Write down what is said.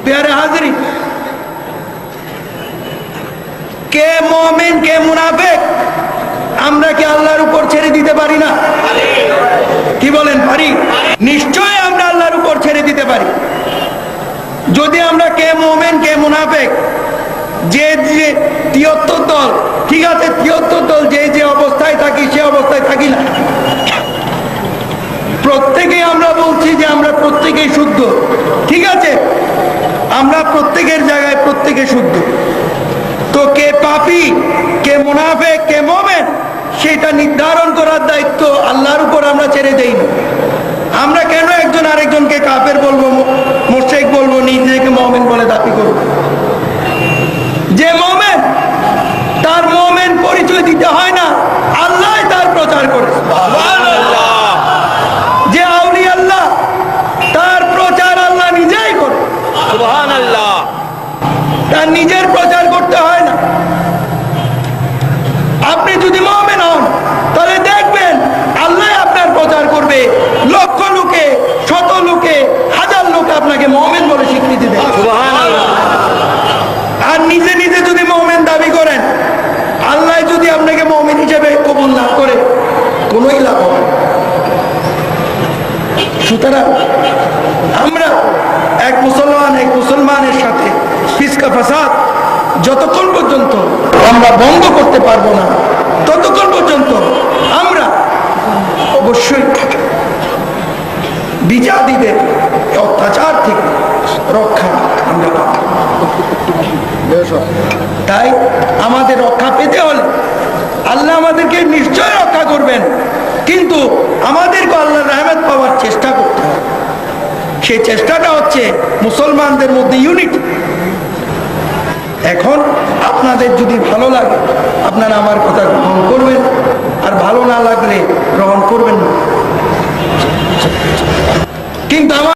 প্যারে হাজিরি, কে মুমিন কে মুনাফিক আমরা কি আল্লাহর উপর ছেড়ে দিতে পারি না? কি বলেন, পারি? নিশ্চয় আমরা আল্লাহর উপর ছেড়ে দিতে পারি। যদি আমরা কে মুমিন কে মুনাফিক, যে যে 73 দল, ঠিক আছে 73 দল যে যে অবস্থায় থাকি সে অবস্থায় থাকি না, প্রত্যেকেই আমরা বলছি যে আমরা প্রত্যেকেই শুদ্ধ, ঠিক আছে, আমরা প্রত্যেকের জায়গায় প্রত্যেকে শুদ্ধ। তো কে পাপী কে মুনাফিক কে মুমিন সেটা নির্ধারণ করার দায়িত্ব আল্লাহর উপর আমরা ছেড়ে দেই না। আমরা কেন একজন আরেকজনকে কাফের বলবো, মুশরিক বলবো, নিজেকে মুমিন বলে দাবি করব? যে মুমিন তার মুমিন পরিচয় দিতে হয় না, আল্লাহ তার প্রচার করে। সুবহানাল্লাহ। যে আউলিয়া আল্লাহ তার প্রচার আল্লাহ নিজেই করে। সুবহানাল্লাহ। তার নিজের প্রচার করতে হয় না। আপনি যদি মুমিন হন তাহলে দেখবেন আল্লাহ আপনার প্রচার করবে, লক্ষ লোকে শত লোকে হাজার লোকে আপনাকে মুমিন বলে স্বীকৃতি দেবে। সুবহানাল্লাহ। আর নিজে নিজে যদি মুমিন দাবি করেন, আল্লাহ যদি আপনাকে মুমিন হিসেবে কবুল না করে কোনোই লাভ হবে না। সুতরাং আমরা এক মুসলমানের সাথে ফিসকা ফাসাদ যতক্ষণ পর্যন্ত আমরা বন্ধ করতে পারবো না, ততক্ষণ পর্যন্ত আমরা অবশ্যই বিজাতিদের অত্যাচার থেকে রক্ষা আমরা পাব। তাই আমাদের রক্ষা পেতে হলে আল্লাহ আমাদেরকে নিশ্চয় রক্ষা করবেন, কিন্তু আমাদেরকে আল্লাহর রহমত পাওয়ার চেষ্টা করতে হবে। সেই চেষ্টাটা হচ্ছে মুসলমানদের মধ্যে ইউনিটি। এখন আপনাদের যদি ভালো লাগে আপনারা আমার কথা গ্রহণ করবেন, আর ভালো না লাগলে গ্রহণ করবেন না, কিন্তু আমার